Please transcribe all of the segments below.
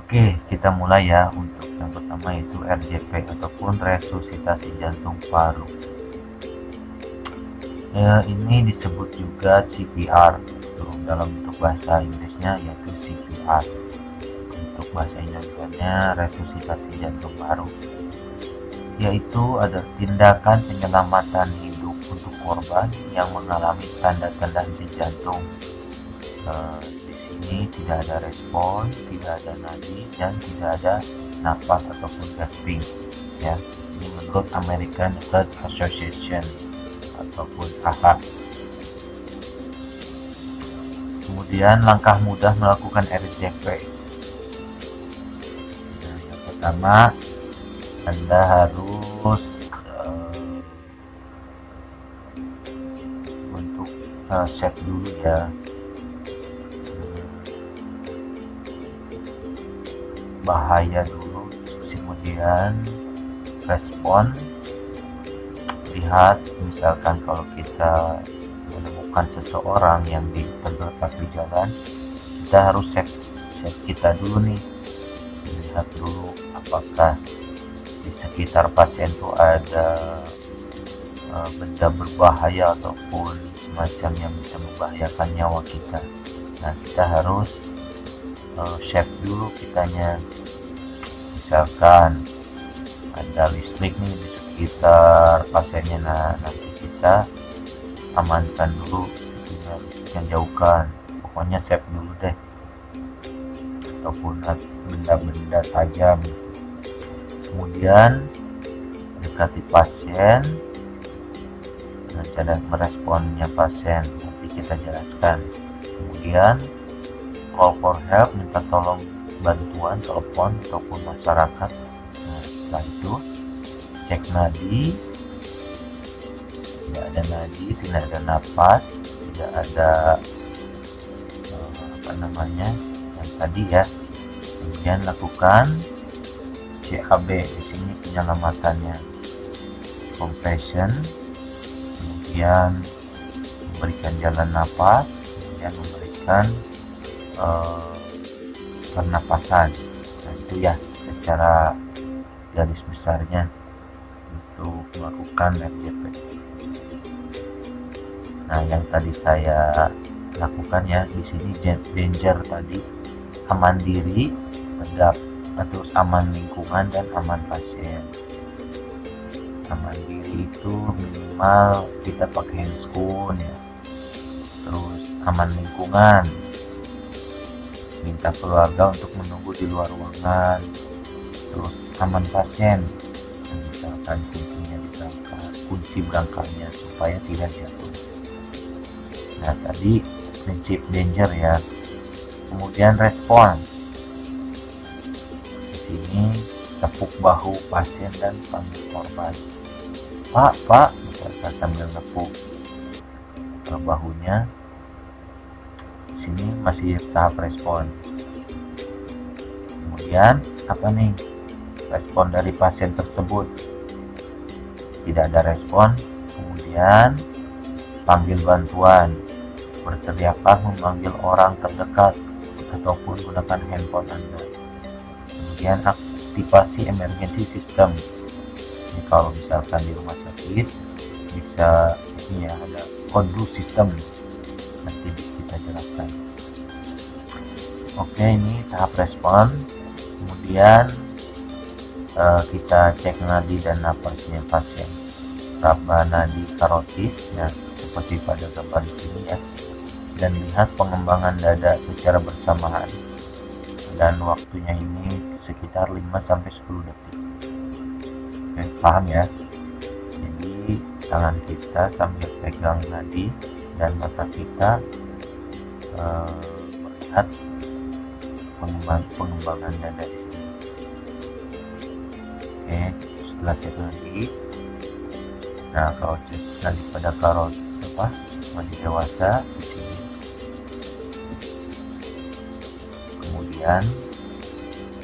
Oke, kita mulai ya. Untuk yang pertama itu RJP ataupun resusitasi jantung paru. Ini disebut juga CPR dalam bentuk bahasa Inggrisnya, yaitu CPR. Untuk bahasa Indonesianya resusitasi jantung paru, yaitu ada tindakan penyelamatan hidup untuk korban yang mengalami tanda-tanda henti jantung. Di sini tidak ada respon, tidak ada nadi, dan tidak ada napas ataupun gasping. Ya, ini menurut American Heart Association ataupun AHA. Kemudian langkah mudah melakukan RJP. Nah, yang pertama, Anda harus untuk save dulu ya bahaya dulu, kemudian respon. Lihat misalkan kalau kita menemukan seseorang yang tergeletak di jalan, kita harus cek kita dulu nih, lihat dulu apakah di sekitar pasien itu ada benda berbahaya ataupun semacam yang bisa membahayakan nyawa kita. Nah, kita harus check dulu kitanya. Misalkan ada listrik nih di sekitar pasiennya, nanti kita amankan dulu, listriknya jauhkan, pokoknya save dulu deh, ataupun benda-benda tajam. Kemudian dekati pasien, cara meresponnya pasien nanti kita jelaskan. Kemudian call for help, minta tolong bantuan, telepon ataupun masyarakat. Nah, setelah itu cek nadi, tidak ada nadi, tidak ada napas, tidak ada yang tadi ya. Kemudian lakukan CAB, di sini penyelamatannya, compression, kemudian memberikan jalan napas, kemudian memberikan pernapasan. Nah, itu ya secara garis besarnya untuk melakukan RJP. Nah, yang tadi saya lakukan ya di sini danger tadi, aman diri, sedap, terus aman lingkungan dan aman pasien. Aman diri itu minimal kita pakai handscoon ya. Terus aman lingkungan, minta keluarga untuk menunggu di luar ruangan. Terus aman pasien, misalkan kuncinya ditangkap, kunci berangkatnya supaya tidak jatuh. Nah, tadi prinsip danger ya. Kemudian respon, di sini tepuk bahu pasien dan panggil korban. Pak, misalkan sambil nepuk bahunya. Di sini masih tahap respon. Kemudian apa nih respon dari pasien tersebut? Tidak ada respon. Kemudian panggil bantuan, berteriaklah memanggil orang terdekat ataupun gunakan handphone Anda. Kemudian aktifasi emergency system. Ini kalau misalkan di rumah sakit bisa ini ya, ada kondus system, nanti kita jelaskan. Oke, ini tahap respon. Kemudian kita cek nadi dan napasnya pasien. Raba nadi karotis ya, seperti pada gambar di sini ya, dan lihat pengembangan dada secara bersamaan, dan waktunya ini sekitar 5-10 detik. Oke, paham ya? Jadi tangan kita sambil pegang nadi dan mata kita melihat pengembangan dada di sini. Oke, setelah cek nadi, nah kalau cek nadi pada karot masih dewasa di sini. Kemudian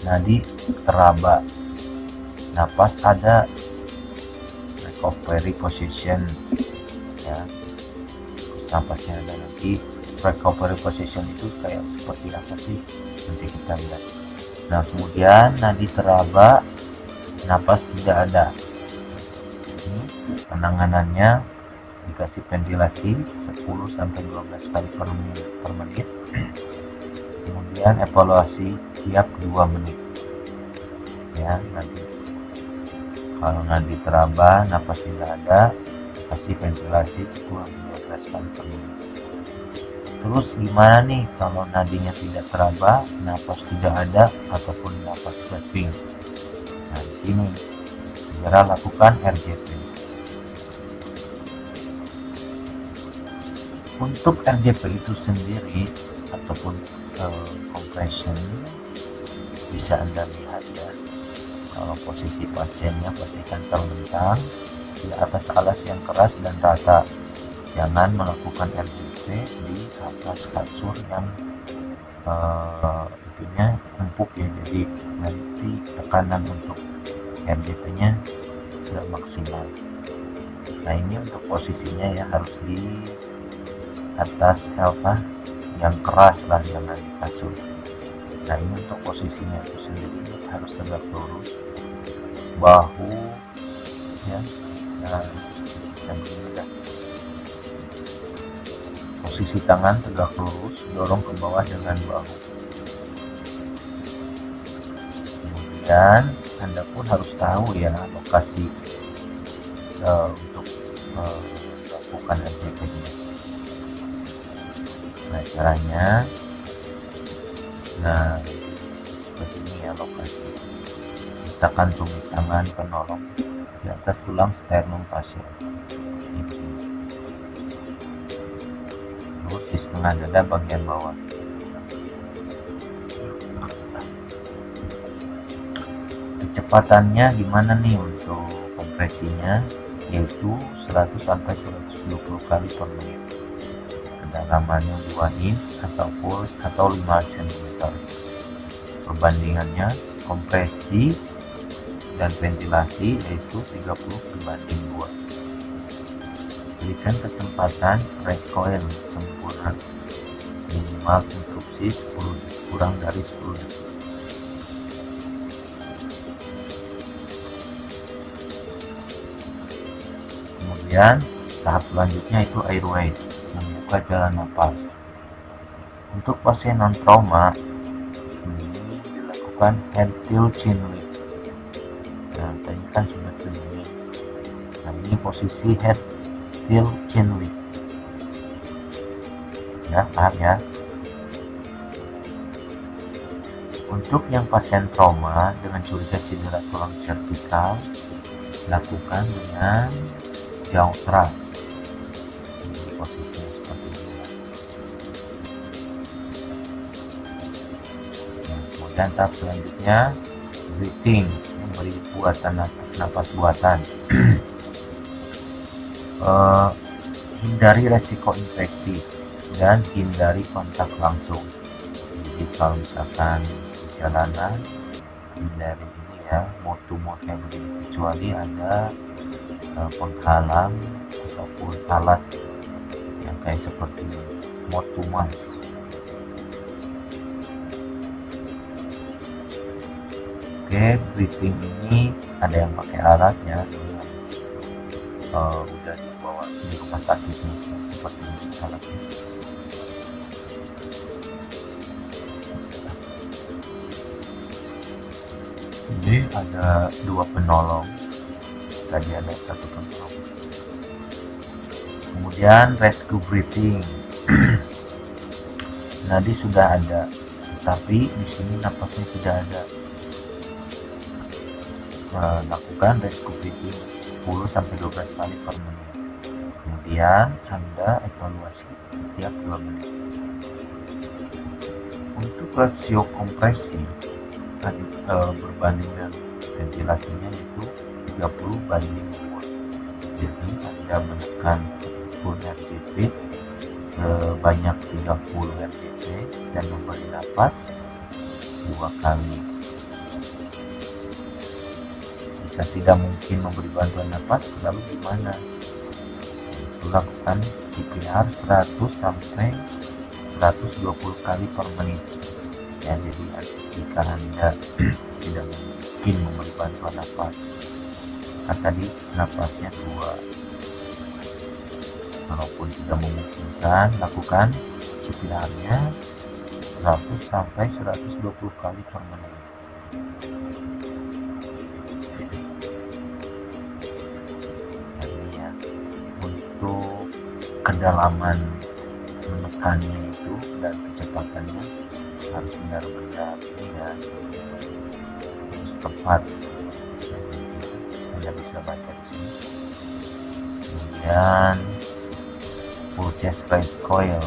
nadi teraba, napas ada, recovery position ya, napasnya ada. Nanti recovery position itu kayak seperti apa sih, nanti kita lihat. Nah, kemudian nadi teraba, napas tidak ada. Ini penanganannya dikasih ventilasi 10-12 kali per menit. Kemudian evaluasi tiap 2 menit. Ya, nanti kalau nadi teraba, napas tidak ada, kasih ventilasi 10-12 kali per menit. Terus gimana nih kalau nadinya tidak teraba, napas tidak ada, ataupun napas gasping? Nah, di sini segera lakukan RJP. Untuk RJP itu sendiri ataupun compression bisa Anda lihat ya. Kalau posisi pasiennya pastikan terlentang di atas alas yang keras dan rata. Jangan melakukan RJP di atas kasur yang itunya empuk ya, jadi nanti tekanan untuk RJP-nya tidak maksimal. Nah, ini untuk posisinya ya harus di atas yang keras lah, jangan di kasur. Nah, ini untuk posisinya itu sendiri harus tegak lurus, bahu ya, dan begini. Posisi tangan tegak lurus, dorong ke bawah dengan bahu. Kemudian Anda pun harus tahu ya lokasi untuk melakukan RJP-nya. Nah, caranya, nah seperti ini ya lokasi. Letakkan tumit tangan penolong di atas tulang sternum pasien. Terus di setengah dada bagian bawah. Kecepatannya gimana nih untuk kompresinya, yaitu 100-120 kali per menit. Kedalamannya 2 inch atau 5 cm. Perbandingannya kompresi dan ventilasi yaitu 30:2. Berikan kesempatan recoil sempurna, minimal instruksi 10 kurang dari 10 detik. Kemudian tahap selanjutnya itu airway, membuka jalan napas. Untuk pasien non trauma ini dilakukan head till chin lift. Nah, tadi kan sudah begini. Nah, ini posisi head till chin lift. Ya, paham ya? Untuk yang pasien trauma dengan curiga cedera tulang vertikal, lakukan dengan jautra. Ini posisinya seperti ini. Nah, kemudian tahap selanjutnya breathing, memberi napas buatan. Hindari resiko infeksi dan hindari kontak langsung. Jadi kalau misalkan jalanan, hindari ini ya, mode kayak begini, kecuali ada penghalang ataupun alat yang kayak seperti mode mask. Oke, breathing ini ada yang pakai alatnya, udah dibawa di rumah sakitnya seperti ini alatnya. Jadi ada 2 penolong, tadi ada 1 penolong. Kemudian rescue breathing. Nadi sudah ada, tapi di sini napasnya tidak ada. Lakukan rescue breathing 10-12 kali per menit. Kemudian Anda evaluasi setiap 2 menit. Untuk rasio kompresi berbanding dengan ventilasinya itu 30:2. Jadi Anda menekan full RJP sebanyak 30 RJP dan memberi napas 2 kali. Jika tidak mungkin memberi bantuan napas, lalu gimana? Lakukan CPR 100 sampai 120 kali per menit. Ya, jadi jika Anda tidak mungkin memberi bantuan nafas. Kan tadi nafasnya 2. Kalaupun tidak memungkinkan, lakukan CPR-nya 100 sampai 120 kali per menit. Jadi ya, untuk kedalaman menekannya itu dan kecepatannya harus benar-benar harus tepat. Anda bisa baca di sini. Kemudian full chest raise coil